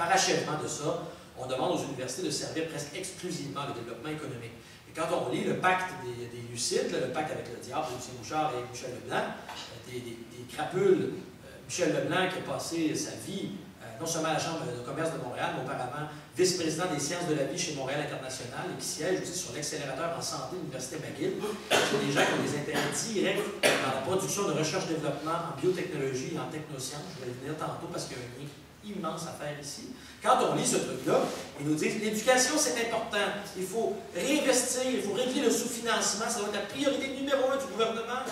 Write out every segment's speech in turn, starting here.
parachèvement de ça, on demande aux universités de servir presque exclusivement le développement économique. Et quand on lit le pacte des Lucides, le pacte avec le diable de Lucien Bouchard et Michel Leblanc, des crapules, Michel Leblanc qui a passé sa vie non seulement à la Chambre de commerce de Montréal, mais auparavant vice-président des sciences de la vie chez Montréal International et qui siège aussi sur l'accélérateur en santé de l'Université McGill. C'est des gens qui ont des intérêts directs dans la production de recherche-développement en biotechnologie et en technosciences. Je vais y venir tantôt parce qu'il y a un lien immense à faire ici. Quand on lit ce truc-là, ils nous disent l'éducation, c'est important. Il faut réinvestir, il faut régler le sous-financement. Ça doit être la priorité numéro 1 du gouvernement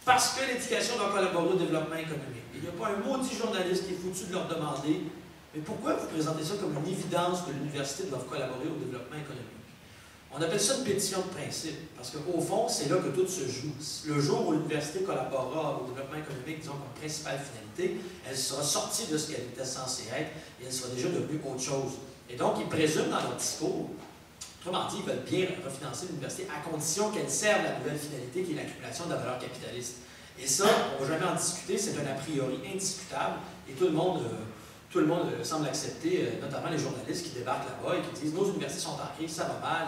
parce que l'éducation doit collaborer au développement économique. Il n'y a pas un maudit journaliste qui est foutu de leur demander mais pourquoi vous présentez ça comme une évidence que l'université doit collaborer au développement économique? On appelle ça une pétition de principe, parce qu'au fond, c'est là que tout se joue. Le jour où l'université collaborera au développement économique, disons, comme principale finalité, elle sera sortie de ce qu'elle était censée être et elle sera déjà devenue autre chose. Et donc, ils présument dans leur discours, autrement dit, ils veulent bien refinancer l'université à condition qu'elle serve la nouvelle finalité qui est l'accumulation de la valeur capitaliste. Et ça, on ne va jamais en discuter, c'est un a priori indiscutable et tout le monde semble accepter, notamment les journalistes qui débarquent là-bas et qui disent « Nos universités sont en crise, ça va mal,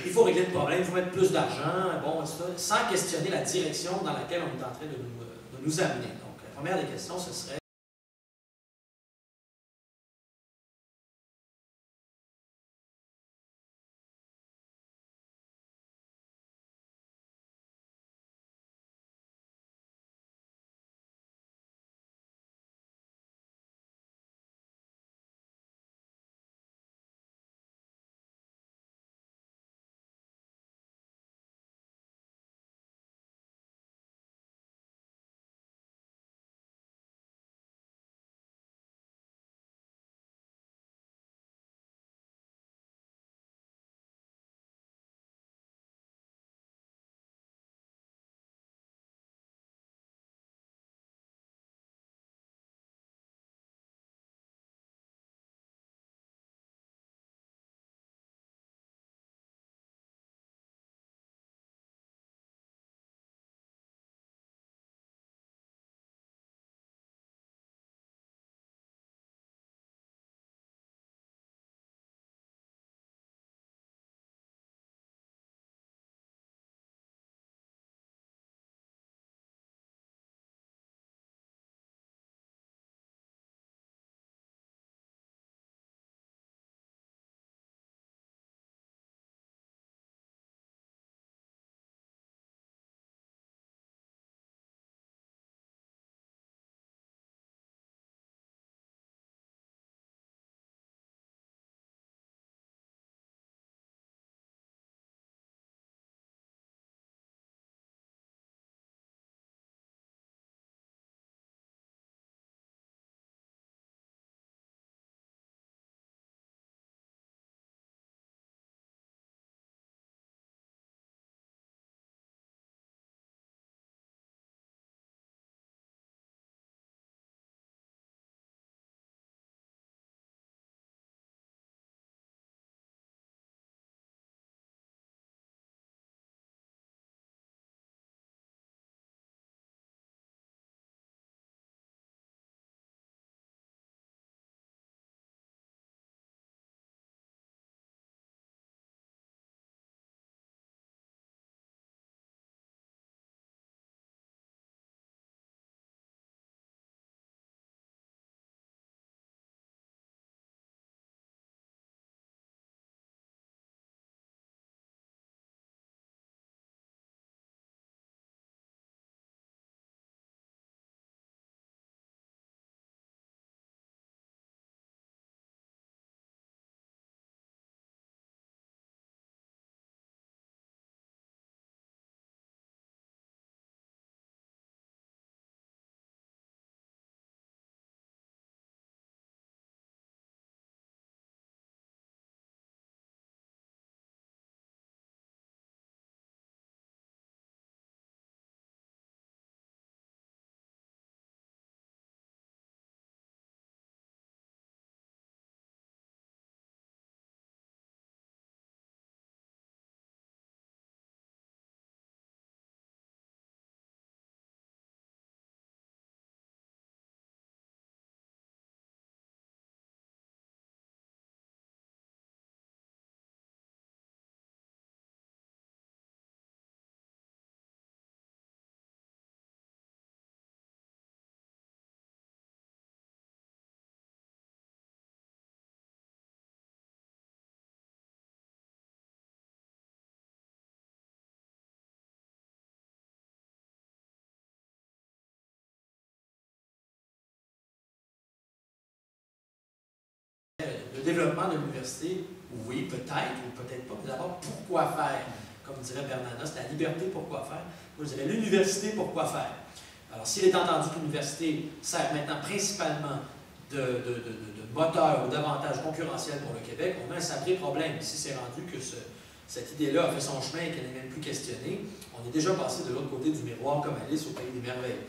il faut régler le problème, il faut mettre plus d'argent, bon, sans questionner la direction dans laquelle on est en train de nous amener. » Donc, la première des questions, ce serait développement de l'université, oui, peut-être, ou peut-être pas, mais d'abord, pourquoi faire? Comme dirait Bernanos, la liberté, pourquoi faire? Moi, je dirais l'université, pourquoi faire? Alors, s'il est entendu que l'université sert maintenant principalement de moteur ou d'avantage concurrentiel pour le Québec, on a un sacré problème. Si c'est rendu que cette idée-là a fait son chemin et qu'elle n'est même plus questionnée, on est déjà passé de l'autre côté du miroir comme Alice au Pays des Merveilles.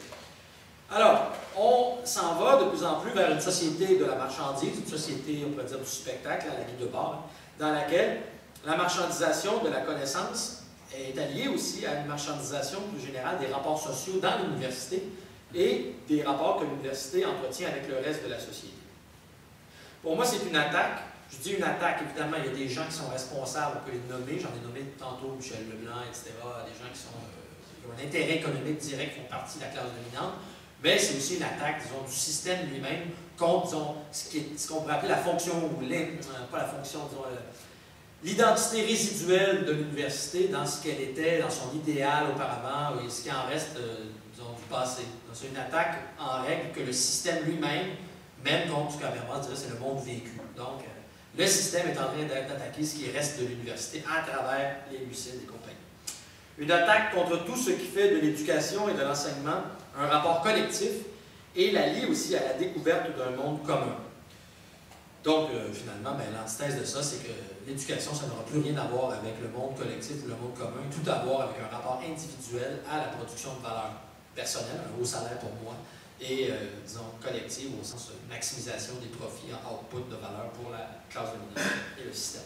Alors, on s'en va de plus en plus vers une société de la marchandise, une société, on pourrait dire, du spectacle, à la guide de bord, dans laquelle la marchandisation de la connaissance est alliée aussi à une marchandisation plus générale des rapports sociaux dans l'université et des rapports que l'université entretient avec le reste de la société. Pour moi, c'est une attaque. Je dis une attaque, évidemment, il y a des gens qui sont responsables, on peut les nommer, j'en ai nommé tantôt Michel Leblanc, etc., des gens qui ont un intérêt économique direct, qui font partie de la classe dominante, mais c'est aussi une attaque, disons, du système lui-même contre, disons, ce qu'on pourrait appeler la fonction, ou pas la fonction, disons, l'identité résiduelle de l'université dans ce qu'elle était, dans son idéal auparavant, et ce qui en reste, disons, du passé. Donc, c'est une attaque en règle que le système lui-même, même contre ce qu'Habermas dirait, c'est le monde vécu. Donc, le système est en train d'attaquer ce qui reste de l'université à travers les lucides et compagnie. Une attaque contre tout ce qui fait de l'éducation et de l'enseignement un rapport collectif et la lie aussi à la découverte d'un monde commun. Donc, finalement, l'antithèse de ça, c'est que l'éducation, ça n'aura plus rien à voir avec le monde collectif ou le monde commun, tout à voir avec un rapport individuel à la production de valeur personnelle, un haut salaire pour moi, et, disons, collective au sens de maximisation des profits en output de valeur pour la classe dominante et le système.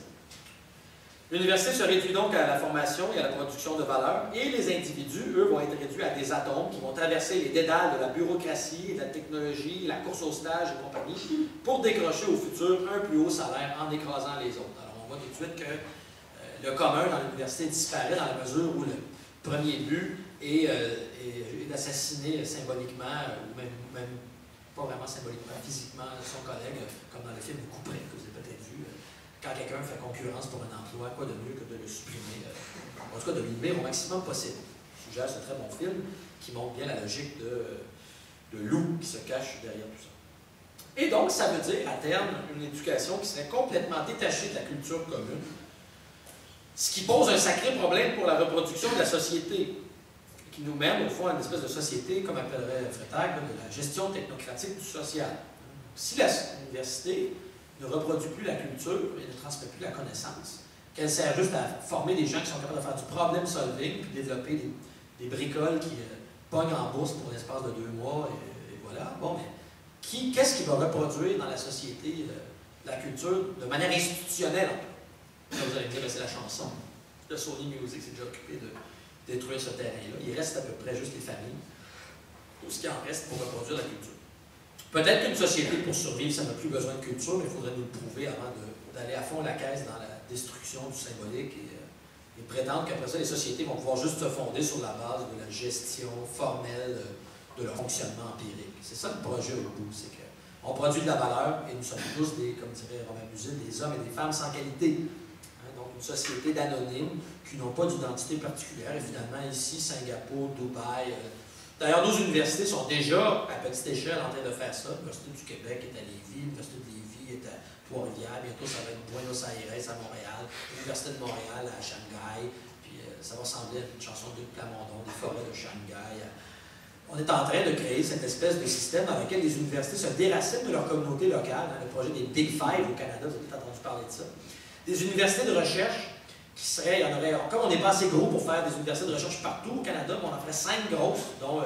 L'université se réduit donc à la formation et à la production de valeur, et les individus, eux, vont être réduits à des atomes qui vont traverser les dédales de la bureaucratie, de la technologie, la course au stage et compagnie, pour décrocher au futur un plus haut salaire en écrasant les autres. Alors, on voit tout de suite que le commun dans l'université disparaît dans la mesure où le premier but est d'assassiner symboliquement, ou même pas vraiment symboliquement, physiquement, son collègue, comme dans le film Le Couperet, que vous avez peut-être vu. Quand quelqu'un fait concurrence pour un emploi, quoi de mieux que de le supprimer, en tout cas de l'éliminer au maximum possible. Je suggère ce très bon film qui montre bien la logique de loup qui se cache derrière tout ça. Et donc, ça veut dire, à terme, une éducation qui serait complètement détachée de la culture commune, ce qui pose un sacré problème pour la reproduction de la société, qui nous mène, au fond, à une espèce de société, comme appellerait Freytag, de la gestion technocratique du social. Si l'université ne reproduit plus la culture et ne transmet plus la connaissance, qu'elle sert juste à former des gens qui sont capables de faire du problem solving, puis développer des bricoles qui pognent en bourse pour l'espace de 2 mois, et voilà. Bon, mais qu'est-ce qui va reproduire dans la société la culture de manière institutionnelle? Là, vous allez me dire, c'est la chanson. Le Sony Music s'est déjà occupé de détruire ce terrain-là. Il reste à peu près juste les familles, tout ce qui en reste pour reproduire la culture. Peut-être qu'une société, pour survivre, ça n'a plus besoin de culture, mais il faudrait nous le prouver avant d'aller à fond la caisse dans la destruction du symbolique et prétendre qu'après ça, les sociétés vont pouvoir juste se fonder sur la base de la gestion formelle de leur fonctionnement empirique. C'est ça le projet au bout, c'est qu'on produit de la valeur et nous sommes tous comme dirait Romain Musil, des hommes et des femmes sans qualité. Donc une société d'anonymes qui n'ont pas d'identité particulière. Et finalement, ici, Singapour, Dubaï. D'ailleurs, nos universités sont déjà, à petite échelle, en train de faire ça. L'Université du Québec est à Lévis, l'Université de Lévis est à Trois-Rivières, bientôt ça va être Buenos Aires à Montréal, l'Université de Montréal à Shanghai, puis ça va ressembler à une chanson de Plamondon, des forêts de Shanghai. On est en train de créer cette espèce de système dans lequel les universités se déracinent de leur communauté locale, le projet des Big Five au Canada, vous avez peut-être entendu parler de ça. Des universités de recherche qui seraient, comme on n'est pas assez gros pour faire des universités de recherche partout au Canada, mais on en ferait 5 grosses, dont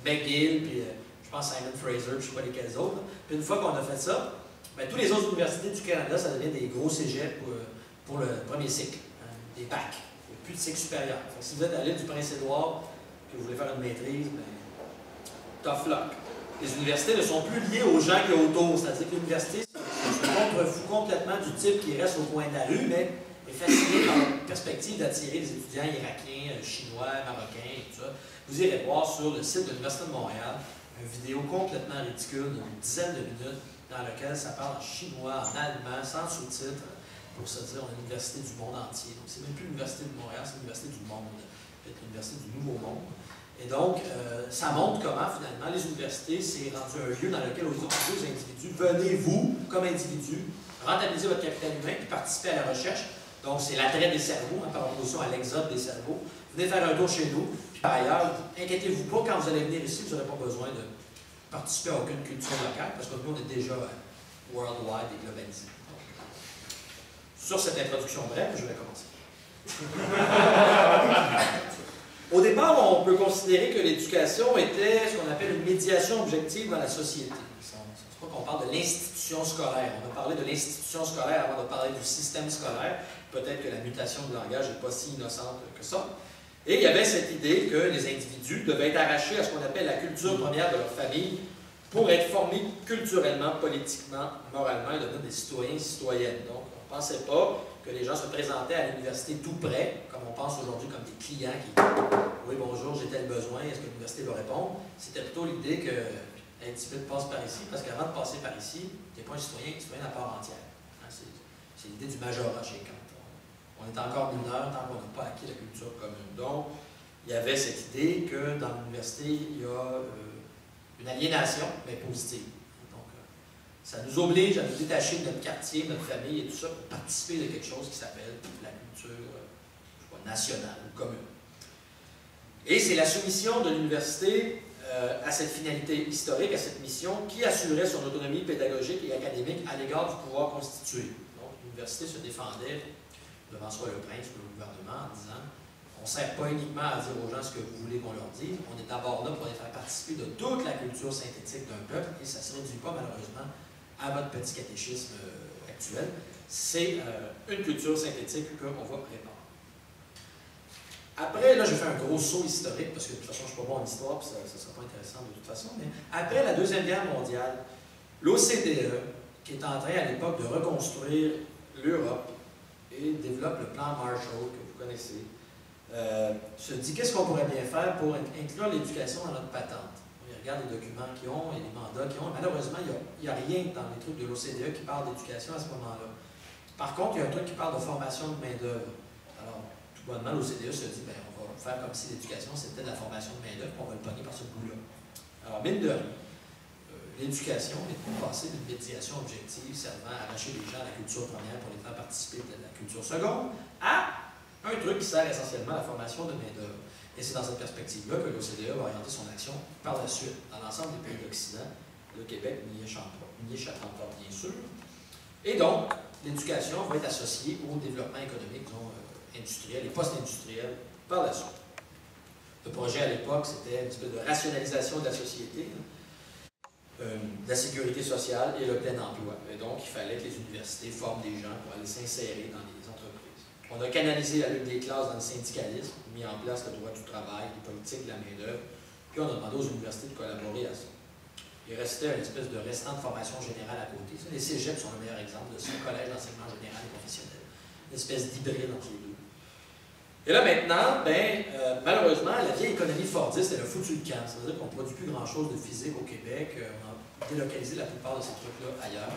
McGill, puis je pense Simon Fraser, je ne sais pas lesquels autres. Puis une fois qu'on a fait ça, bien, toutes les autres universités du Canada, ça devient des gros cégeps pour le premier cycle, des bacs, plus de cycle supérieur. Donc, si vous êtes à l'île du Prince-Édouard, que vous voulez faire une maîtrise, bien, tough luck. Les universités ne sont plus liées aux gens qui sont autour, c'est-à-dire que l'université se contrefout complètement du type qui reste au coin de la rue, mais est fasciné par la perspective d'attirer des étudiants irakiens, chinois, marocains et tout ça. Vous irez voir sur le site de l'Université de Montréal une vidéo complètement ridicule d'une dizaine de minutes dans laquelle ça parle en chinois, en allemand, sans sous-titres, pour se dire on est l'université du monde entier. Donc c'est même plus l'Université de Montréal, c'est l'Université du monde, peut-être l'Université du Nouveau Monde. Et donc, ça montre comment, finalement, les universités, c'est rendu un lieu dans lequel on dit aux individus, venez vous, comme individu, rentabiliser votre capital humain et participer à la recherche. Donc, c'est l'attrait des cerveaux, par opposition à l'exode des cerveaux. Venez faire un tour chez nous. Puis, par ailleurs, inquiétez-vous pas, quand vous allez venir ici, vous n'aurez pas besoin de participer à aucune culture locale, parce que nous, on est déjà worldwide et globalisé. Sur cette introduction brève, je vais commencer. Au départ, on peut considérer que l'éducation était ce qu'on appelle une médiation objective dans la société. C'est pas qu'on parle de l'institution scolaire. On a parlé de l'institution scolaire avant de parler du système scolaire. Peut-être que la mutation du langage n'est pas si innocente que ça. Et il y avait cette idée que les individus devaient être arrachés à ce qu'on appelle la culture première de leur famille pour être formés culturellement, politiquement, moralement et devenir des citoyens et citoyennes. Donc, on ne pensait pas que les gens se présentaient à l'université tout près, comme on pense aujourd'hui comme des clients qui « Oui, bonjour, j'ai tel besoin, est-ce que l'université va répondre? » C'était plutôt l'idée que « Hey, tu passe par ici, parce qu'avant de passer par ici, tu n'es pas un citoyen à part entière. Hein, » c'est l'idée du majorat chez Kant. On est encore mineur tant qu'on n'a pas acquis la culture commune. Donc, il y avait cette idée que dans l'université, il y a une aliénation, mais positive. Donc, ça nous oblige à nous détacher de notre quartier, de notre famille et tout ça pour participer de quelque chose qui s'appelle la culture nationale ou commune. Et c'est la soumission de l'université à cette finalité historique, à cette mission, qui assurait son autonomie pédagogique et académique à l'égard du pouvoir constitué. Donc, l'université se défendait devant soit le prince ou le gouvernement en disant on ne sert pas uniquement à dire aux gens ce que vous voulez qu'on leur dise, on est d'abord là pour les faire participer de toute la culture synthétique d'un peuple, et ça ne se réduit pas malheureusement à votre petit catéchisme actuel. C'est une culture synthétique qu'on va répandre. Après, là, je fais un gros saut historique, parce que de toute façon, je ne suis pas bon en histoire, puis ça ne sera pas intéressant de toute façon, mais après la Deuxième Guerre mondiale, l'OCDE, qui est en train à l'époque de reconstruire l'Europe, et développe le plan Marshall, que vous connaissez, se dit qu'est-ce qu'on pourrait bien faire pour inclure l'éducation dans notre patente. On regarde les documents qu'ils ont et les mandats qu'ils ont, et malheureusement, il n'y a rien dans les trucs de l'OCDE qui parle d'éducation à ce moment-là. Par contre, il y a un truc qui parle de formation de main-d'œuvre. Alors, tout bonnement, l'OCDE se dit, ben, on va faire comme si l'éducation c'était de la formation de main-d'œuvre, on va le pogner par ce bout-là. Alors, mine de rien, l'éducation est pour passer d'une médiation objective servant à arracher les gens à la culture première pour les faire participer de la culture seconde, à un truc qui sert essentiellement à la formation de main-d'œuvre. Et c'est dans cette perspective-là que l'OCDE va orienter son action par la suite dans l'ensemble des pays d'Occident. Le Québec n'y échappera pas, bien sûr. Et donc, l'éducation va être associée au développement économique, disons, industriel et post-industriel par la suite. Le projet à l'époque, c'était une espèce de rationalisation de la société, de la sécurité sociale et le plein emploi. Et donc, il fallait que les universités forment des gens pour aller s'insérer dans les entreprises. On a canalisé la lutte des classes dans le syndicalisme, mis en place le droit du travail, les politiques de la main-d'œuvre, puis on a demandé aux universités de collaborer à ça. Il restait une espèce de restant de formation générale à côté. Ça, les cégeps sont le meilleur exemple de ce collège d'enseignement général et professionnel. Une espèce d'hybride entre les deux. Et là maintenant, malheureusement, la vieille économie fordiste, elle a foutu le camp. Ça veut dire qu'on ne produit plus grand-chose de physique au Québec. On a délocalisé la plupart de ces trucs-là ailleurs.